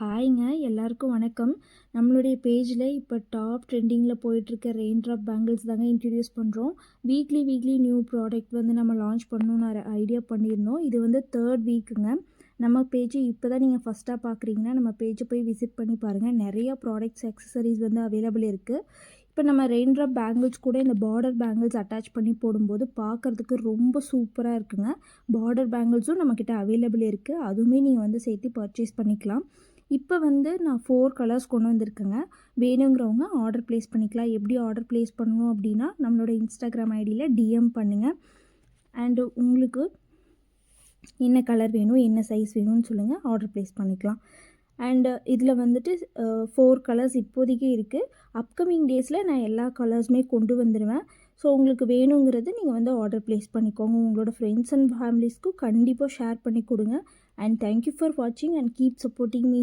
ஹாய்ங்க எல்லாருக்கும் வணக்கம். நம்மளுடைய பேஜில் இப்போ டாப் ட்ரெண்டிங்கில் போயிட்டுருக்க ரெயின் ட்ராப் பேங்கிள்ஸ் தாங்க இன்ட்ரடியூஸ் பண்ணுறோம். வீக்லி நியூ ப்ராடக்ட் வந்து நம்ம லான்ச் பண்ணணும்னு ஐடியா பண்ணியிருந்தோம். இது வந்து 3rd வீக்குங்க. நம்ம பேஜ் இப்போ தான் நீங்கள் ஃபஸ்ட்டாக பார்க்குறீங்கன்னா நம்ம பேஜை போய் விசிட் பண்ணி பாருங்கள். நிறையா ப்ராடக்ட்ஸ் அக்சசரிஸ் வந்து அவைலபிள் இருக்குது. இப்போ நம்ம ரெயின் ட்ராப் பேங்கிள்ஸ் கூட இந்த பார்டர் பேங்கிள்ஸ் அட்டாச் பண்ணி போடும்போது பார்க்குறதுக்கு ரொம்ப சூப்பராக இருக்குங்க. பார்டர் பேங்கிள்ஸும் நம்மக்கிட்ட அவைலபிள் இருக்குது. அதுவுமே நீங்கள் வந்து சேர்த்து பர்ச்சேஸ் பண்ணிக்கலாம். இப்போ வந்து நான் 4 கலர்ஸ் கொண்டு வந்திருக்கேங்க. வேணுங்கிறவங்க ஆர்டர் ப்ளேஸ் பண்ணிக்கலாம். எப்படி ஆர்டர் ப்ளேஸ் பண்ணணும் அப்படின்னா நம்மளோட இன்ஸ்டாகிராம் ஐடியில் டிஎம் பண்ணுங்கள். அண்டு உங்களுக்கு என்ன கலர் வேணும், என்ன சைஸ் வேணும்னு சொல்லுங்கள், ஆர்டர் ப்ளேஸ் பண்ணிக்கலாம். அண்டு இதில் வந்துட்டு 4 கலர்ஸ் இப்போதைக்கு இருக்குது. அப்கமிங் டேஸில் நான் எல்லா கலர்ஸுமே கொண்டு வந்துடுவேன். ஸோ உங்களுக்கு வேணுங்கிறது நீங்கள் வந்து ஆர்டர் ப்ளேஸ் பண்ணிக்கோங்க. உங்களோட ஃப்ரெண்ட்ஸ் அண்ட் ஃபேமிலிஸ்க்கும் கண்டிப்பாக ஷேர் பண்ணி கொடுங்க. அண்ட் தேங்க்யூ ஃபார் வாட்சிங் அண்ட் கீப் சப்போர்ட்டிங் மீ.